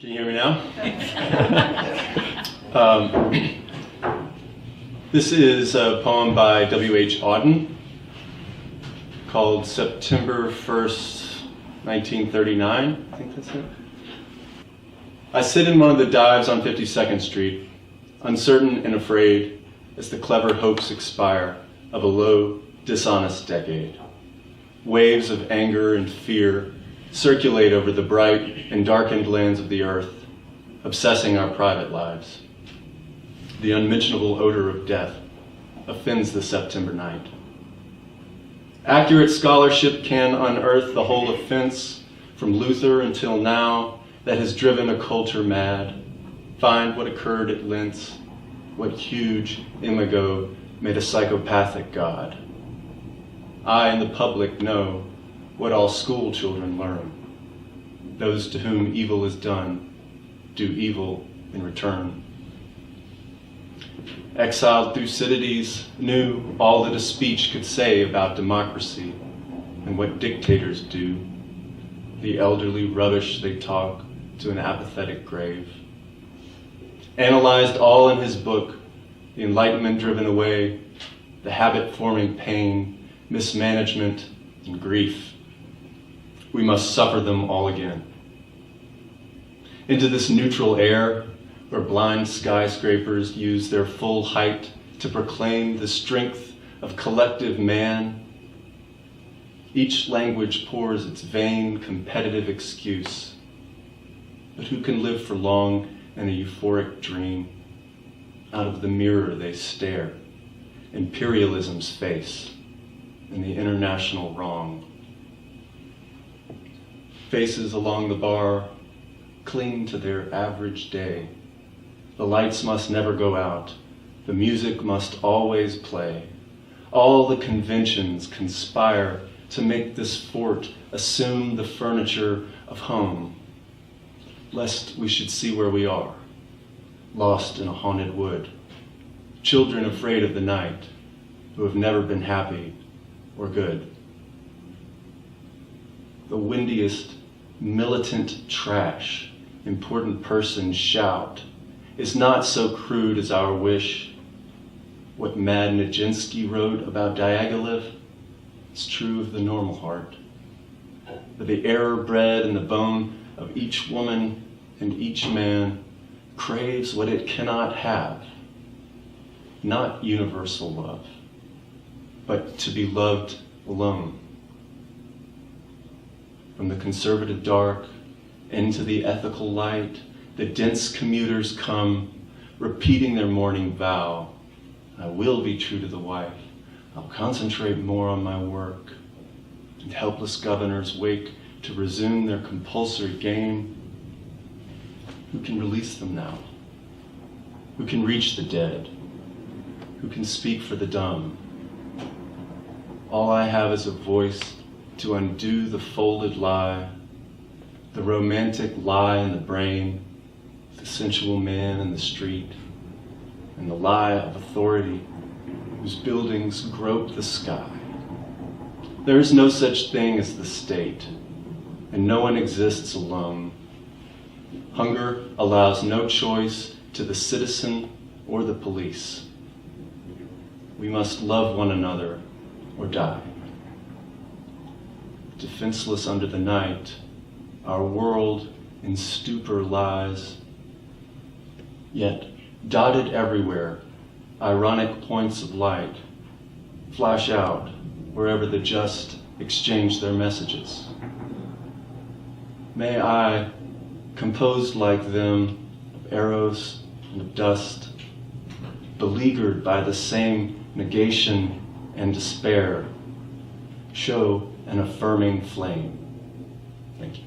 Can you hear me now? This is a poem by W.H. Auden called September 1st, 1939. I think that's it. I sit in one of the dives on 52nd Street, uncertain and afraid as the clever hopes expire of a low, dishonest decade. Waves of anger and fear circulate over the bright and darkened lands of the earth, obsessing our private lives. The unmentionable odor of death offends the September night. Accurate scholarship can unearth the whole offense from Luther until now that has driven a culture mad. Find what occurred at Lentz, what huge imago made a psychopathic God. I and the public know what all school children learn. Those to whom evil is done do evil in return. Exiled Thucydides knew all that a speech could say about democracy and what dictators do, the elderly rubbish they talk to an apathetic grave. Analyzed all in his book, the enlightenment driven away, the habit-forming pain, mismanagement, and grief. We must suffer them all again. Into this neutral air, where blind skyscrapers use their full height to proclaim the strength of collective man, each language pours its vain, competitive excuse. But who can live for long in a euphoric dream? Out of the mirror they stare, imperialism's face, and the international wrong. Faces along the bar cling to their average day. The lights must never go out. The music must always play. All the conventions conspire to make this fort assume the furniture of home, lest we should see where we are, lost in a haunted wood, children afraid of the night, who have never been happy or good. The windiest, militant trash important persons shout is not so crude as our wish. What Mad Nijinsky wrote about Diaghilev is true of the normal heart. But the error bred in the bone of each woman and each man craves what it cannot have, not universal love, but to be loved alone. From the conservative dark into the ethical light, the dense commuters come, repeating their morning vow. I will be true to the wife. I'll concentrate more on my work. And helpless governors wake to resume their compulsory game. Who can release them now? Who can reach the dead? Who can speak for the dumb? All I have is a voice to undo the folded lie, the romantic lie in the brain, the sensual man in the street, and the lie of authority whose buildings grope the sky. There is no such thing as the state, and no one exists alone. Hunger allows no choice to the citizen or the police. We must love one another or die. Defenseless under the night, our world in stupor lies. Yet, dotted everywhere, ironic points of light flash out wherever the just exchange their messages. May I, composed like them of arrows and of dust, beleaguered by the same negation and despair, show an affirming flame. Thank you.